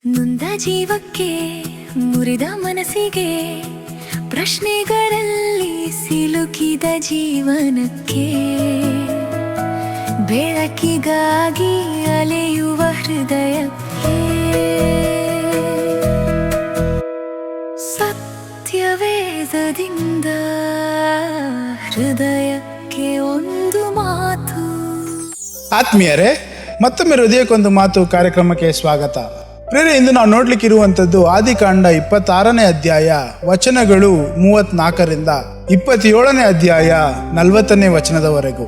ನೊಂದ ಜೀವಕ್ಕೆ ಮುರಿದ ಮನಸ್ಸಿಗೆ ಪ್ರಶ್ನೆಗಳಲ್ಲಿ ಸಿಲುಕಿದ ಜೀವನಕ್ಕೆ ಬೆಳಕಿಗಾಗಿ ಅಲೆಯುವ ಹೃದಯಕ್ಕೆ ಸತ್ಯವೇದದಿಂದ ಹೃದಯಕ್ಕೆ ಒಂದು ಮಾತು. ಆತ್ಮೀಯರೇ, ಮತ್ತೊಮ್ಮೆ ಹೃದಯಕ್ಕೊಂದು ಮಾತು ಕಾರ್ಯಕ್ರಮಕ್ಕೆ ಸ್ವಾಗತ. ಪ್ರೇರೆ, ಇಂದು ನಾವು ನೋಡ್ಲಿಕ್ಕಿರುವಂಥದ್ದು ಆದಿಕಾಂಡ 26ನೇ ಅಧ್ಯಾಯ ವಚನಗಳು 34ರಿಂದ 27ನೇ ಅಧ್ಯಾಯ 40ನೇ ವಚನದವರೆಗೂ.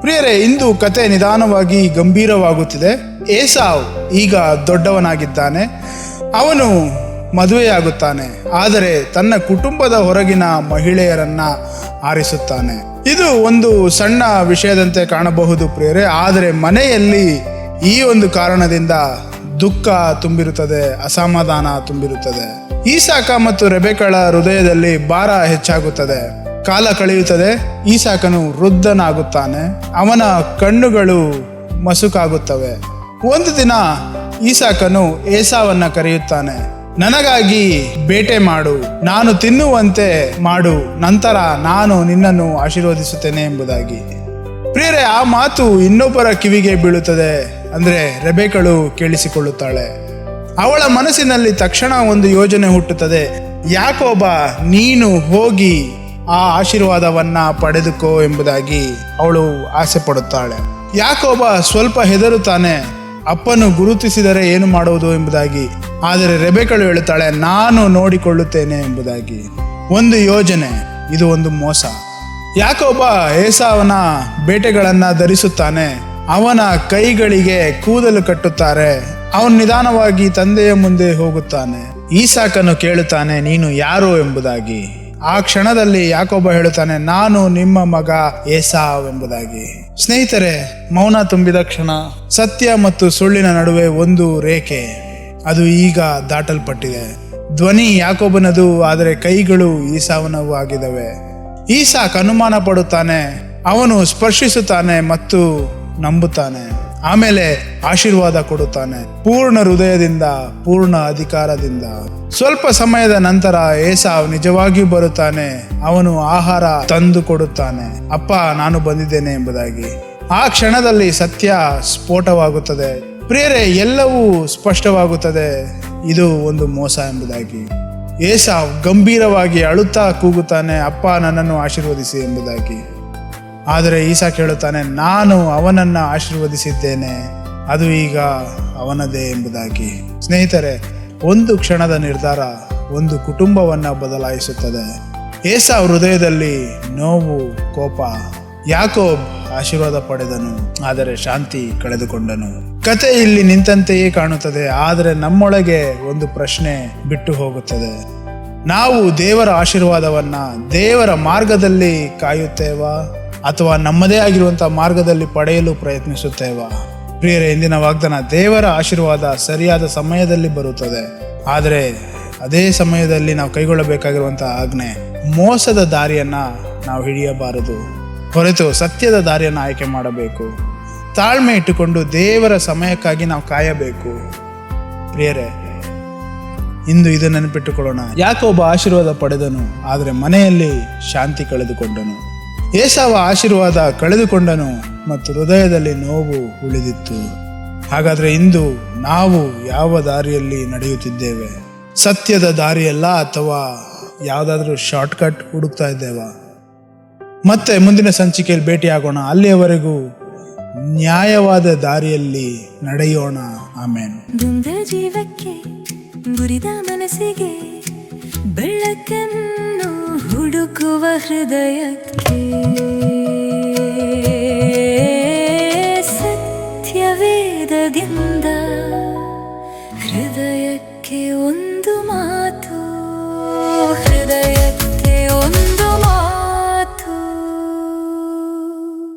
ಪ್ರಿಯರೇ, ಇಂದು ಕತೆ ನಿಧಾನವಾಗಿ ಗಂಭೀರವಾಗುತ್ತಿದೆ. ಏಸಾವ್ ಈಗ ದೊಡ್ಡವನಾಗಿದ್ದಾನೆ, ಅವನು ಮದುವೆಯಾಗುತ್ತಾನೆ, ಆದರೆ ತನ್ನ ಕುಟುಂಬದ ಹೊರಗಿನ ಮಹಿಳೆಯರನ್ನ ಆರಿಸುತ್ತಾನೆ. ಇದು ಒಂದು ಸಣ್ಣ ವಿಷಯದಂತೆ ಕಾಣಬಹುದು ಪ್ರಿಯರೇ, ಆದರೆ ಮನೆಯಲ್ಲಿ ಈ ಒಂದು ಕಾರಣದಿಂದ ದುಃಖ ತುಂಬಿರುತ್ತದೆ, ಅಸಮಾಧಾನ ತುಂಬಿರುತ್ತದೆ. ಈಸಾಕ ಮತ್ತು ರೆಬೆಕಳ ಹೃದಯದಲ್ಲಿ ಭಾರ ಹೆಚ್ಚಾಗುತ್ತದೆ. ಕಾಲ ಕಳೆಯುತ್ತದೆ, ಈಸಾಕನು ವೃದ್ಧನಾಗುತ್ತಾನೆ, ಅವನ ಕಣ್ಣುಗಳು ಮಸುಕಾಗುತ್ತವೆ. ಒಂದು ದಿನ ಈಸಾಕನು ಏಸಾವನ್ನ ಕರೆಯುತ್ತಾನೆ. ನನಗಾಗಿ ಬೇಟೆ ಮಾಡು, ನಾನು ತಿನ್ನುವಂತೆ ಮಾಡು, ನಂತರ ನಾನು ನಿನ್ನನ್ನು ಆಶೀರ್ವದಿಸುತ್ತೇನೆ ಎಂಬುದಾಗಿ. ಪ್ರಿಯರೇ, ಆ ಮಾತು ಇನ್ನೊಬ್ಬರ ಕಿವಿಗೆ ಬೀಳುತ್ತದೆ. ಅಂದ್ರೆ ರೆಬೆಕಳು ಕೇಳಿಸಿಕೊಳ್ಳುತ್ತಾಳೆ. ಅವಳ ಮನಸ್ಸಿನಲ್ಲಿ ತಕ್ಷಣ ಒಂದು ಯೋಜನೆ ಹುಟ್ಟುತ್ತದೆ. ಯಾಕೋಬ, ನೀನು ಹೋಗಿ ಆ ಆಶೀರ್ವಾದವನ್ನ ಪಡೆದುಕೋ ಎಂಬುದಾಗಿ ಅವಳು ಆಸೆ ಪಡುತ್ತಾಳೆ. ಯಾಕೋಬ ಸ್ವಲ್ಪ ಹೆದರುತ್ತಾನೆ, ಅಪ್ಪನು ಗುರುತಿಸಿದರೆ ಏನು ಮಾಡುವುದು ಎಂಬುದಾಗಿ. ಆದರೆ ರೆಬೆಕಳು ಹೇಳುತ್ತಾಳೆ, ನಾನು ನೋಡಿಕೊಳ್ಳುತ್ತೇನೆ ಎಂಬುದಾಗಿ. ಒಂದು ಯೋಜನೆ, ಇದು ಒಂದು ಮೋಸ. ಯಾಕೋಬ ಏಸಾವನ ಬೇಟೆಗಳನ್ನ ಧರಿಸುತ್ತಾನೆ, ಅವನ ಕೈಗಳಿಗೆ ಕೂದಲು ಕಟ್ಟುತ್ತಾರೆ. ಅವನು ನಿಧಾನವಾಗಿ ತಂದೆಯ ಮುಂದೆ ಹೋಗುತ್ತಾನೆ. ಈಸಾಕನು ಕೇಳುತ್ತಾನೆ, ನೀನು ಯಾರು ಎಂಬುದಾಗಿ. ಆ ಕ್ಷಣದಲ್ಲಿ ಯಾಕೋಬ ಹೇಳುತ್ತಾನೆ, ನಾನು ನಿಮ್ಮ ಮಗ ಏಸಾವ್ ಎಂಬುದಾಗಿ. ಸ್ನೇಹಿತರೆ, ಮೌನ ತುಂಬಿದ ಕ್ಷಣ. ಸತ್ಯ ಮತ್ತು ಸುಳ್ಳಿನ ನಡುವೆ ಒಂದು ರೇಖೆ, ಅದು ಈಗ ದಾಟಲ್ಪಟ್ಟಿದೆ. ಧ್ವನಿ ಯಾಕೋಬನದು, ಆದರೆ ಕೈಗಳು ಈಸಾವನವು ಆಗಿದವೆ. ಈಸಾಕ್ ಅನುಮಾನ ಪಡುತ್ತಾನೆ, ಅವನು ಸ್ಪರ್ಶಿಸುತ್ತಾನೆ ಮತ್ತು ನಂಬುತ್ತಾನೆ. ಆಮೇಲೆ ಆಶೀರ್ವಾದ ಕೊಡುತ್ತಾನೆ, ಪೂರ್ಣ ಹೃದಯದಿಂದ, ಪೂರ್ಣ ಅಧಿಕಾರದಿಂದ. ಸ್ವಲ್ಪ ಸಮಯದ ನಂತರ ಏಸಾವ್ ನಿಜವಾಗಿಯೂ ಬರುತ್ತಾನೆ. ಅವನು ಆಹಾರ ತಂದು ಕೊಡುತ್ತಾನೆ, ಅಪ್ಪ ನಾನು ಬಂದಿದ್ದೇನೆ ಎಂಬುದಾಗಿ. ಆ ಕ್ಷಣದಲ್ಲಿ ಸತ್ಯ ಸ್ಫೋಟವಾಗುತ್ತದೆ. ಪ್ರಿಯರೇ, ಎಲ್ಲವೂ ಸ್ಪಷ್ಟವಾಗುತ್ತದೆ, ಇದು ಒಂದು ಮೋಸ ಎಂಬುದಾಗಿ. ಏಸಾವ್ ಗಂಭೀರವಾಗಿ ಅಳುತ್ತಾ ಕೂಗುತ್ತಾನೆ, ಅಪ್ಪ ನನ್ನನ್ನು ಆಶೀರ್ವದಿಸಿ ಎಂಬುದಾಗಿ. ಆದರೆ ಈಸಾಕ್ ಹೇಳುತ್ತಾನೆ, ನಾನು ಅವನನ್ನ ಆಶೀರ್ವದಿಸಿದ್ದೇನೆ, ಅದು ಈಗ ಅವನದೇ ಎಂಬುದಾಗಿ. ಸ್ನೇಹಿತರೆ, ಒಂದು ಕ್ಷಣದ ನಿರ್ಧಾರ ಒಂದು ಕುಟುಂಬವನ್ನ ಬದಲಾಯಿಸುತ್ತದೆ. ಏಸಾವ್ ಹೃದಯದಲ್ಲಿ ನೋವು, ಕೋಪ. ಯಾಕೋಬ್ ಆಶೀರ್ವಾದ ಪಡೆದನು, ಆದರೆ ಶಾಂತಿ ಕಳೆದುಕೊಂಡನು. ಕತೆ ಇಲ್ಲಿ ನಿಂತಂತೆಯೇ ಕಾಣುತ್ತದೆ, ಆದರೆ ನಮ್ಮೊಳಗೆ ಒಂದು ಪ್ರಶ್ನೆ ಬಿಟ್ಟು ಹೋಗುತ್ತದೆ. ನಾವು ದೇವರ ಆಶೀರ್ವಾದವನ್ನ ದೇವರ ಮಾರ್ಗದಲ್ಲಿ ಕಾಯುತ್ತೇವಾ, ಅಥವಾ ನಮ್ಮದೇ ಆಗಿರುವಂತಹ ಮಾರ್ಗದಲ್ಲಿ ಪಡೆಯಲು ಪ್ರಯತ್ನಿಸುತ್ತೇವಾ? ಪ್ರಿಯರೇ, ಇಂದಿನ ವಾಗ್ದಾನ, ದೇವರ ಆಶೀರ್ವಾದ ಸರಿಯಾದ ಸಮಯದಲ್ಲಿ ಬರುತ್ತದೆ, ಆದರೆ ಅದೇ ಸಮಯದಲ್ಲಿ ನಾವು ಕೈಗೊಳ್ಳಬೇಕಾಗಿರುವಂತಹ ಆಜ್ಞೆ, ಮೋಸದ ದಾರಿಯನ್ನ ನಾವು ಹಿಡಿಯಬಾರದು, ಹೊರತು ಸತ್ಯದ ದಾರಿಯನ್ನು ಆಯ್ಕೆ ಮಾಡಬೇಕು. ತಾಳ್ಮೆ ಇಟ್ಟುಕೊಂಡು ದೇವರ ಸಮಯಕ್ಕಾಗಿ ನಾವು ಕಾಯಬೇಕು. ಪ್ರಿಯರೇ, ಇಂದು ಇದನ್ನು ನೆನಪಿಟ್ಟುಕೊಳ್ಳೋಣ. ಯಾಕೋಬ ಆಶೀರ್ವಾದ ಪಡೆದನು, ಆದರೆ ಮನೆಯಲ್ಲಿ ಶಾಂತಿ ಕಳೆದುಕೊಂಡನು. ಏಸಾವ ಆಶೀರ್ವಾದ ಕಳೆದುಕೊಂಡನು ಮತ್ತು ಹೃದಯದಲ್ಲಿ ನೋವು ಉಳಿದಿತ್ತು. ಹಾಗಾದ್ರೆ ಇಂದು ನಾವು ಯಾವ ದಾರಿಯಲ್ಲಿ ನಡೆಯುತ್ತಿದ್ದೇವೆ? ಸತ್ಯದ ದಾರಿಯಲ್ಲ, ಅಥವಾ ಯಾವುದಾದ್ರೂ ಶಾರ್ಟ್ಕಟ್ ಹುಡುಕ್ತಾ ಇದ್ದೇವಾ? ಮತ್ತೆ ಮುಂದಿನ ಸಂಚಿಕೆಯಲ್ಲಿ ಭೇಟಿಯಾಗೋಣ. ಅಲ್ಲಿಯವರೆಗೂ ನ್ಯಾಯವಾದ ದಾರಿಯಲ್ಲಿ ನಡೆಯೋಣ. ಆಮೇನ್. ಜೀವಕ್ಕೆ ಮುರಿದ ಮನಸ್ಸಿಗೆ ಬೆಳಕನ್ನು ಹುಡುಕುವ ಹೃದಯಕ್ಕೆ ಸತ್ಯವೇದದಿಂದ ಹೃದಯಕ್ಕೆ ಒಂದು